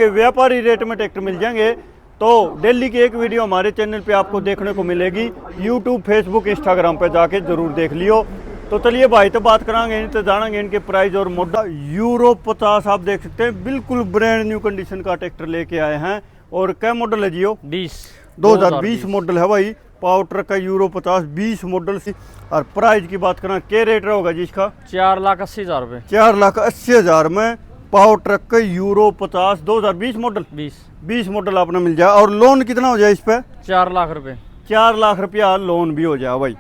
व्यापारी रेट में ट्रैक्टर मिल जाएंगे। तो डेली की एक वीडियो हमारे चैनल पे आपको देखने को मिलेगी। यूट्यूब, फेसबुक, इंस्टाग्राम पे जाके जरूर देख लियो। तो चलिए भाई तो बात करांगे, तो जानेंगे इनके प्राइस और मॉडल। यूरो 50 आप देख सकते हैं, बिल्कुल ब्रांड न्यू कंडीशन का ट्रैक्टर लेके आए हैं। और क्या मॉडल है जियो? 2020 मॉडल है भाई। पावर ट्रक का यूरो 50 20 मॉडल से। और प्राइस की बात करें, क्या रेट होगा जी इसका? 4,80,000 रुपये। 4,80,000 में पावर ट्रक का यूरो 50 2020 मॉडल 20 मॉडल आपने मिल जाए। और लोन कितना हो जाए इस पे? 4 लाख रुपए। 4 लाख रुपया लोन भी हो जाए भाई।